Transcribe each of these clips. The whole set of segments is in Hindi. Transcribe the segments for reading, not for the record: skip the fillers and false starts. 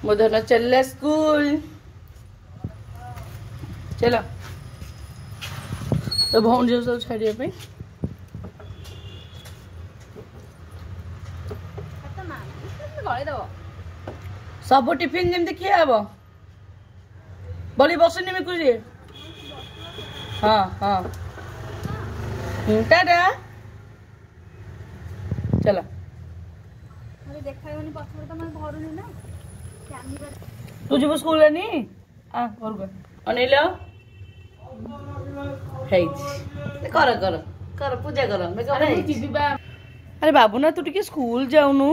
मो धन चल स्कूल चलो तो भौन जो सब छाड़िया पे सब टिफिन जमी खिया हम बोली बसनी में कुछ हाँ हाँ टाटा चलो तू जीव स्कूल नहीं अनिल कर कर कर पूजा कर अरे बाबू ना तू टे स्कूल जाऊनु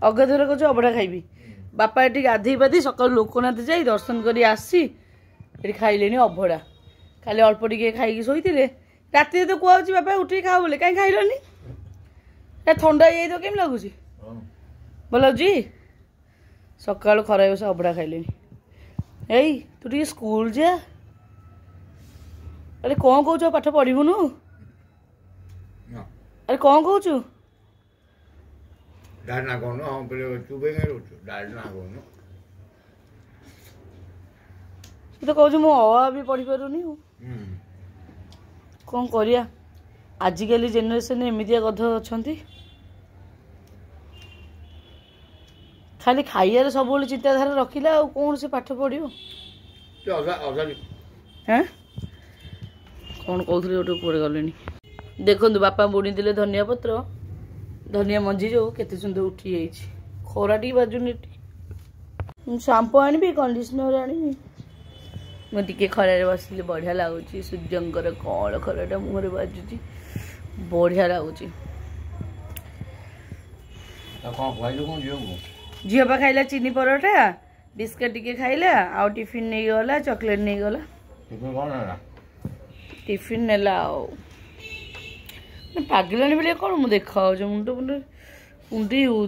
अगाधर कौच अबड़ा खाइबी बापा ये गाधे पाधे सका लोकनाथ जाई दर्शन कर आसी ये खाइले अभड़ा खाली अल्प टे खाई शोते राति तो कहूँ बापा उठी खाओ बोले कहीं खाइलनी ठंडा तो केम लगुच भल जी सका खरा बस अबड़ा खाइले एई तू टे स्कूल जा अरे कौन कौच पाठ पढ़ुनु अरे कौन कौच तो कहूँ मु अ भी पढ़ी पारुनी कौन करिया आजिकल जेनेरेशन एमतिया गध अच्छा खाली खाइबार सब चिंताधारा रखिला कौन से पाठ पढ़ो हाँ कौन कहते गोटे कुआड़े गले देखो बापा बुणी दे धनिया पत्र धनिया मंजी जो केते सुंदर उठी जाइए खरा टी बाजुनी शांपू आनी कंडीशनर आनी मुझे खरारे बस बढ़िया लगुच सूर्यंकर कौन खराटा मुहर बाजुची बढ़िया लगुच झील पा खाइला चीनी परोठा बिस्किट टी खाइला आउ टिफिन नहीं गला चॉकलेट नहीं गला टिफिन नेला पागलानी बेले कौन मुझे देखा मुंड मुंड कुंडी हो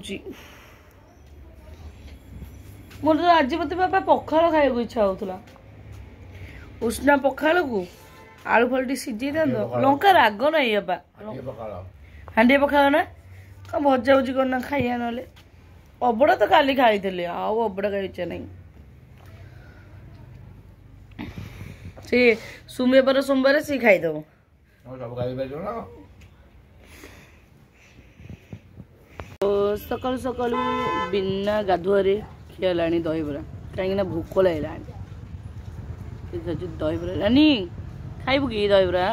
मोर तो आज मत बापा पखाल खाइबा इच्छा होता उष्णा पखाल को आलू फल सीझे था लंका राग नहीं बापा हांडी पखाल ना कौन भजा भुजी करना खाइया ना अबड़ा तो काली खाई आउ अबड़ा खाई इच्छा नहीं से सुमे पर सोमवार सी खाईदेव सकालू सकालू बिना गाधुआरे खियाला दहीबरा कहीं भोक लगे दहीबरा रानी खाइबू कि दहीबरा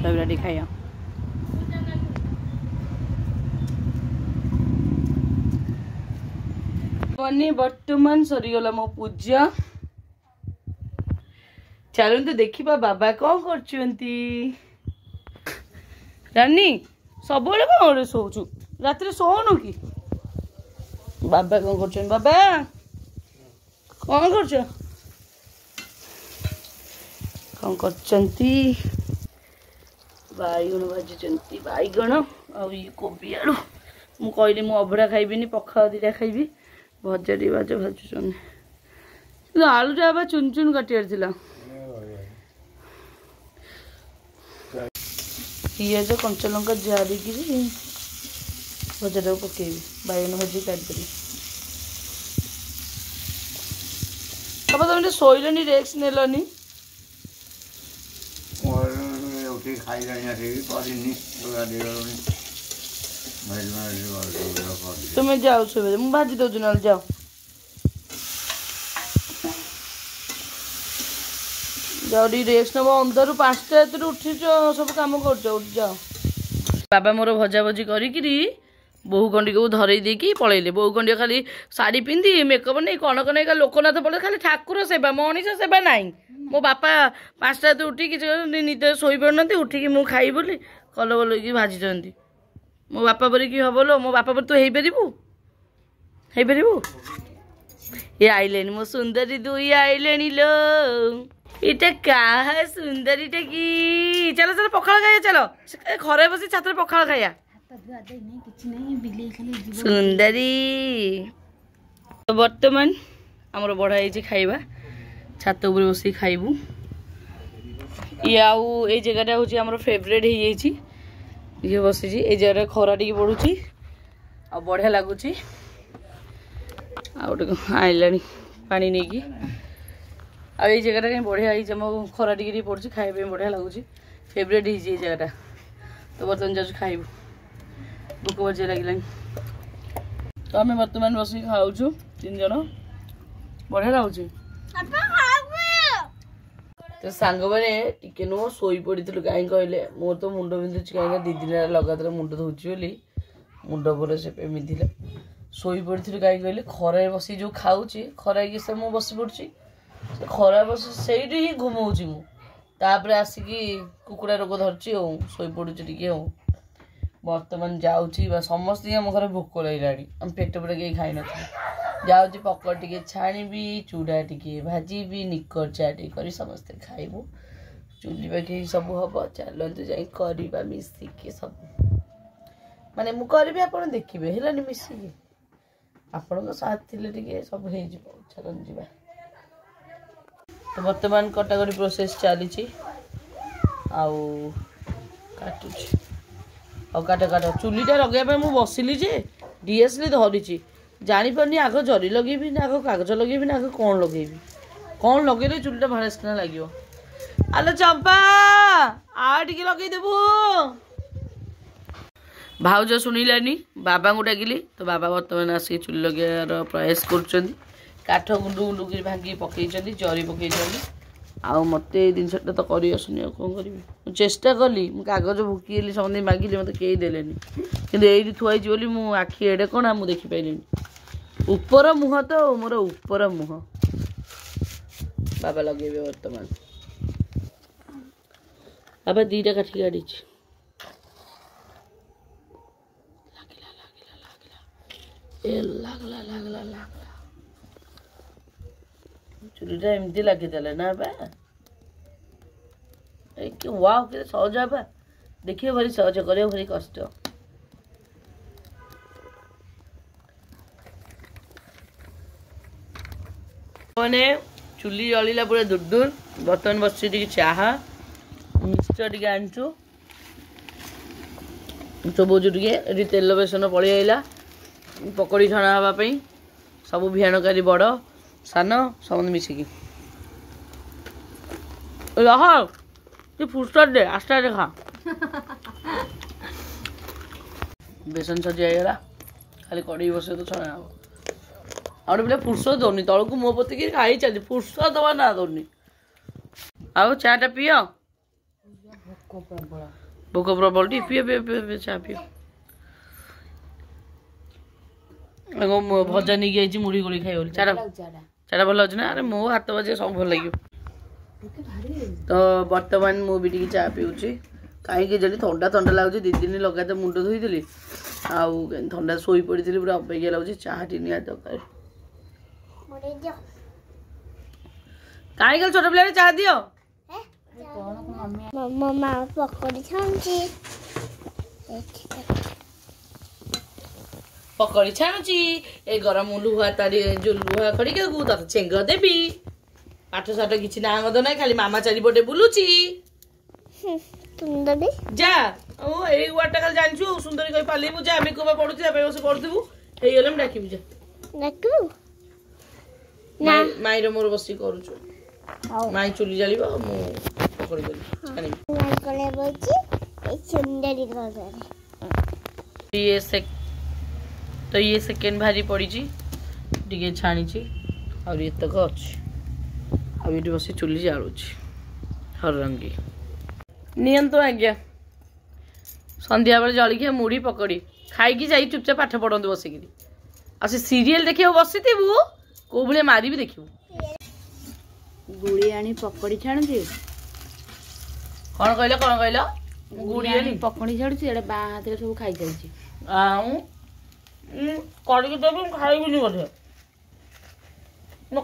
दहीबरा टी खाइया बर्तमान सरीगला मो पूजा चलते देखा बाबा कौन करछंती रानी सब कौन शोचु रात शोनु कि बाबा कौन कर बाबा कौन कर कौन करछंती बैगण भाजुंट बैगण आोबी आलू मु कहली मु अभड़ा खाइबी पखाल दीटा खाइबी भजा टी बाज भाजुन आलूटा बा चुन चुन काटियार पिज कंचा लंका जारिक भजाटा पकेबी बैगन भाजी काटदेवी बाबा तुम शोलनी रेक्स नेलनी तुम्हें जाओ सुबह मुझे भाजी दौर ना जाओ जाओ रेस्ट नब अंदर 5टा रात उठी सब कम कर जाओ बाबा मोर भजा भजी करी बहु कंडी को धरई देकी पलैले बहु कंडी खाली शाढ़ी पिंधि मेकअप नहीं कनक नहीं लोकनाथ पड़े खाली ठाकुर सेवा मनीष सेवा नाई मो बापा 5टा रात उठी किसी निद शोई पार उठिकी मु खाई बोली कल बल कि भाजी मो बापा पर कि हम लो मो बापा पर तू हो पारू ये आइले मो सुंदरी दुई आइले लो इटा क्या सुंदरीटा कि चलो चलो पखाल खाइया चलो घरे बस छात पखाल खाइया सुंदरी तो बर्तमान आमर बढ़ाई खाइबा छात उपर बस खाइबू ये आउ ये जगहटा हूँ आमर फेवरेट हो ये बसी ये जगह खरा टी पड़ू आ बढ़िया लगुच आइला पा नहीं कि आई जगह कहीं बढ़िया मो खरा टी पड़ू खाइबा बढ़िया लगुच फेवरेट हो जगह तो बर्तमान जाऊँ खाइबू भोक बजे लगे तो आम बर्तमान बस खाऊ 3 जन बढ़िया लगुच तो सांग मैंने टे नुह शोई पड़ी कहीं कहले मोर तो मुंड बिंधुच कहीं 2 दिन लगातार मुंड धोची बोली मुंड पर से पिंधिला शोई पड़ी कहीं कहले खरा बस जो खाऊँगी खरा कि मुझे बस पड़ी खरा बस से ही घुमाऊँगी मुझे आसिकी कुकुड़ा रोग धरची शोई पड़ू टे बर्तमान जाऊँगी समस्त आम घर भोक लगे पेट पूरा कहीं खाई न जाऊँगी पकड़ टे छाणी चूड़ा टे भाजी निकर चा कर समस्ते खाइबू चुली पाखे सब हम चलते जा मिसिकी सब माने मु करी आप देखिए है मिसिकी आपण साथ थे सब हो चलन जा तो बर्तमान कटाकटी प्रोसेस चली काटुची काट काट चुलीटा लगे मुझे बसिली जे डीएसएल धरी जापारे आग जरी लगेबी ना आग कागज लगेबी ना आग कौन लगे चुलीटा भाड़ा सिना लगे आलो चंपा टे लगेदेबू भाउज शुणिलानी बाबा को डाकिली तो बाबा बर्तमान आसिक चुली लगे प्रयास कर काठ गुंडु गुंडु कर भांगी पकई जरी पकई आउ मत जिनसा तो कर आसुनी कौन करी चेष्टा कली कागज भुकी समझ मागिली मत कई देलेनी कि ये थुआई बोली मो आखि एडे कण मुझे देखिपारे ऊपर मुह तो मोर ऊपर मुह बाबा लगे बर्तमान बाबा 2टा काठी काढ़ी लागला चुलीटा एमती लगिदेला ना बा वाह के सहज बा देखिए भारी सहज कर भारी कष्ट मैंने चुली जलिला पूरा दूर बर्तमान बस चाह मिक्सचर टे आनचु चबोजु टे तेल बेसन पलि आइला पकड़ी छणा हाँपाई सब भियाणकारी बड़ सान सब मिसिकी रह तू फुर्सत दे आस्ते आस्ते खा बेसन सजी आईगला खाली कड़े बसे तो छणा हम आउटे बोले फुर्सत दौनी तौक मो पति खाई चलती फुर्सत दवा ना दौनी आउ चाटा पियो भोक प्रबल टी पियो पियो पियो चा पियो भजा नहीं गई मुड़ी गोली खाई चाटा चाटा भल अच्छे ना अरे मो हाथ बजे सब भल लगे तो बर्तमान मुझे चा पीऊँगी कहीं जल्दी थंडा थंडा लगुच 2 दिन लगातार मुंड धोईली आउ थंडा शोई पड़ी पूरा अपेक्षा लगुच चाह टी निया दरकार कहीं कल छोट पिला चाह दियो पकड़ी छाणुची ए गरम लुहा तारी जो लुहा खड़ी को तत छेंग देवी पाठ साठ किसी ना गद ना खाली मामा चारिपटे बुलुची जा ओ ए वाटा खाली जानछु सुंदरी कहि पालिबु जा आमे कोबा पडुची आबे बस पडुथिबु हे गलम डाकिबु जा डाकिबु ना माई रो मोर बसी करूछु माई चुली जालिबो मु पकड़ी देली छानी माई कोले बोची ए सुंदरी गदरे ये सेकेंड भारी पड़ी टे छाणी और तक अच्छी आठ बस चुली जालुची हर रंगी नियंतु आज्ञा संध्या बेले जलिखिया मुढ़ी पकड़ी खाई जाई चुपचाप पाठ पढ़ु बसिक आ सीरियल देखिए बसी कौ भाई मारी भी देखू गुड़ी आनी पकड़ी छाणुची कौन कहल गुड़ी आनी पकड़ी छाड़ुची एडे बा हाथ रे सब खाई जाईची करके देवी खाइबी बोधे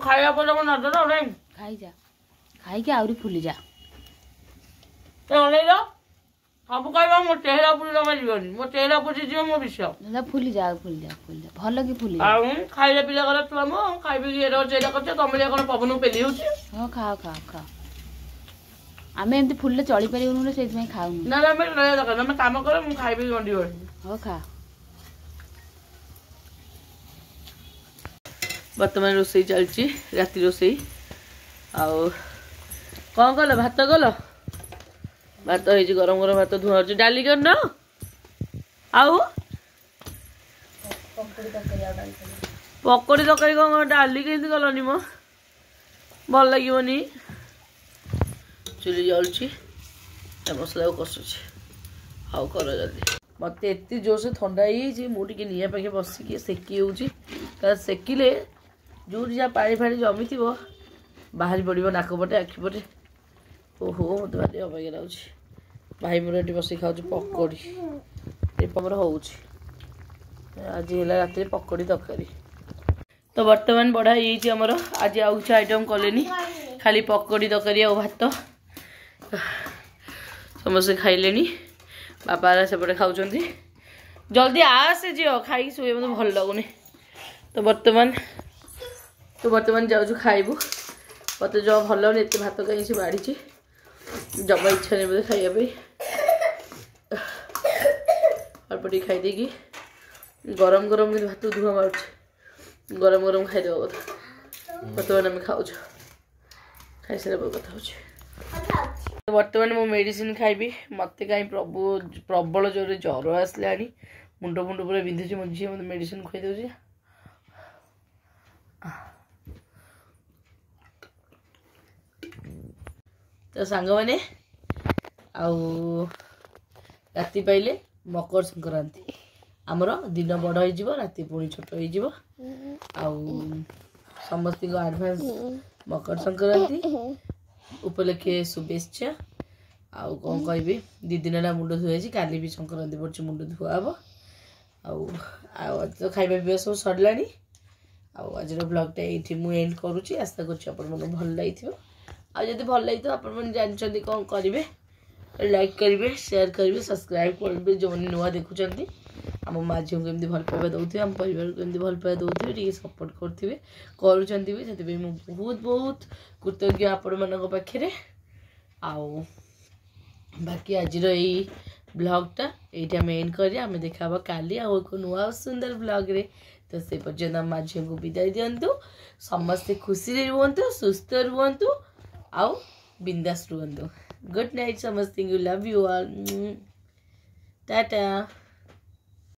खाया पर नजर खाई जा खाई के आउरी फुली जा सब खाइबा मो चेहरा पूरी जमा जीवन मो चेहरा पूरी जीव मो विषय फुली जा भल कि फुली जा खाइले पिला कर छुआ मो खाइबी चेहरा कर तुम कौन पवन पेली हो हाँ खाओ खाओ खाओ ଆମେ ଏମିତି ଫୁଲିଲେ ଚଳି ପାରିବୁନି ସେଇଥିପାଇଁ ଖାଉନୁ। ନା ଆମେ ରହିବା ଦରକାର ଆମେ କାମ କର ମୁଁ ଖାଇବି ଗଣ୍ଡି ଗଣ୍ଡି। ହଉ ଖା। ବର୍ତ୍ତମାନ ରୋଷେଇ ଚାଲିଛି ରାତି ରୋଷେଇ। ଆଉ କ'ଣ କଲ ଭାତ କଲ? ଭାତ ହେଇଛି ଗରମ ଗରମ ଭାତ ଧୁଆ ହଉଛି। ଡାଲି କରିନ? ଆଉ ପକୋଡ଼ି ତରକାରୀ କ'ଣ ଡାଲି କେମିତି କଲନି ମ? ଭଲ ଲାଗିବନି। ଚୁଲି ଜଳୁଛି ମସଲାକୁ କଷୁଛି। ହଉ କର ଜଲ୍ଦି। ମତେ ଏତେ ଜୋରସେ ଥଣ୍ଡା ହେଇଯାଇଛି ମୁଁ ଟିକେ ନିଆଁ ପାଖେ ବସିକି ସେକି ହେଉଛି। କାରଣ ସେକିଲେ ଯେଉଁଠି ଯାହା ପାଣି ଫାଣି ଜମିଥିବ ବାହାରି ପଡ଼ିବ ନାକ ପଟେ ଆଖି ପଟେ। ଓହୋ ମୋତେ ଭାରି ଅବାଗିଆ ଲାଗୁଛି। ଭାଇ ମୋର ଏଠି ବସିକି ଖାଉଛି ପକୋଡ଼ି। ଆମର ହେଉଛି ଆଜି ହେଲା ରାତିରେ ପକୋଡ଼ି ତରକାରୀ। ତ ବର୍ତ୍ତମାନ ବଢ଼ା ହେଇଯାଇଛି ଆମର। ଆଜି ଆଉ କିଛି ଆଇଟମ୍ କଲେନି ଖାଲି ପକୋଡ଼ି ତରକାରୀ ଆଉ ଭାତ। ସମସ୍ତେ ଖାଇଲେଣି। ବାପା ସେପଟେ ଖାଉଛନ୍ତି। ଜଲ୍ଦି ଆସେ ଝିଅ ଖାଇକି ଶୋଇବ ମୋତେ ଭଲ ଲାଗୁନି। ତ ବର୍ତ୍ତମାନ ଯାଉଛୁ ଖାଇବୁ। ମୋତେ ଜମା ଭଲ ଲାଗୁନି ଏତେ ଭାତ କାହିଁ ସେ ବାଢ଼ିଛି। ଜମା ଇଚ୍ଛା ନାହିଁ ବୋଧେ ଖାଇବା ପାଇଁ। ଅଳ୍ପ ଟିକେ ଖାଇଦେଇକି ଗରମ ଗରମ କିନ୍ତୁ ଭାତ ଧୁଆ ମାରୁଛି। ଗରମ ଗରମ ଖାଇଦେବା କଥା। ବର୍ତ୍ତମାନ ଆମେ ଖାଉଛୁ। ଖାଇସାରିଲା ପରେ କଥା ହେଉଛି। ବର୍ତ୍ତମାନ ମୁଁ ମେଡ଼ିସିନ ଖାଇବି। ମୋତେ କାହିଁ ପ୍ରବଳ ଜୋରରେ ଜ୍ୱର ଆସିଲାଣି। ମୁଣ୍ଡ ପୁରା ବିନ୍ଧୁଛି। ମୋ ଝିଅ ମୋତେ ମେଡ଼ିସିନ ଖୁଆଇ ଦେଉଛି। ତ ସାଙ୍ଗମାନେ ଆଉ ରାତି ପାଇଲେ ମକର ସଂକ୍ରାନ୍ତି। ଆମର ଦିନ ବଡ଼ ହେଇଯିବ ରାତି ପୁଣି ଛୋଟ ହେଇଯିବ। ଆଉ ସମସ୍ତଙ୍କ ଆଡ଼ଭାନ୍ସ ମକର ସଂକ୍ରାନ୍ତି ଉପଲକ୍ଷେ ଶୁଭେଚ୍ଛା। ଆଉ କ'ଣ କହିବି 2 ଦିନ ହେଲା ମୁଣ୍ଡ ଧୁଆଇଛି। କାଲି ବି ସଂକ୍ରାନ୍ତି ପଡ଼ୁଛି ମୁଣ୍ଡ ଧୁଆ ହେବ। ଆଉ ଆଜି ତ ଖାଇବା ପିଇବା ସବୁ ସରିଲାଣି। ଆଉ ଆଜିର ବ୍ଲଗ୍ଟା ଏଇଠି ମୁଁ ଏଣ୍ଡ କରୁଛି। ଆଶା କରୁଛି ଆପଣମାନଙ୍କୁ ଭଲ ଲାଗିଥିବ। ଆଉ ଯଦି ଭଲ ଲାଗିଥିବ ଆପଣମାନେ ଜାଣିଛନ୍ତି କ'ଣ କରିବେ। ଲାଇକ୍ କରିବେ, ସେୟାର କରିବେ, ସବସ୍କ୍ରାଇବ୍ କରିବେ। ଯେଉଁମାନେ ନୂଆ ଦେଖୁଛନ୍ତି ଆମ ମା ଝିଅଙ୍କୁ ଏମିତି ଭଲ ପାଇବା ଦେଉଥିବେ, ଆମ ପରିବାରକୁ ଏମିତି ଭଲ ପାଇବା ଦେଉଥିବେ, ଟିକେ ସପୋର୍ଟ କରୁଥିବେ, କରୁଛନ୍ତି ବି। ସେଥିପାଇଁ ମୁଁ ବହୁତ କୃତଜ୍ଞ ଆପଣମାନଙ୍କ ପାଖରେ। ଆଉ ବାକି ଆଜିର ଏଇ ବ୍ଲଗ୍ଟା ଏଇଠି ଆମେ ଏଣ୍ଡ କରିବା। ଆମେ ଦେଖା ହେବା କାଲି ଆଉ ଏକ ନୂଆ ସୁନ୍ଦର ବ୍ଲଗ୍ରେ। ତ ସେ ପର୍ଯ୍ୟନ୍ତ ଆମ ମା ଝିଅଙ୍କୁ ବିଦାୟ ଦିଅନ୍ତୁ। ସମସ୍ତେ ଖୁସିରେ ରୁହନ୍ତୁ, ସୁସ୍ଥ ରୁହନ୍ତୁ ଆଉ ବିନ୍ଦାସ ରୁହନ୍ତୁ। ଗୁଡ୍ ନାଇଟ୍ ସମସ୍ତଙ୍କୁ। Love you all. ଟାଟା।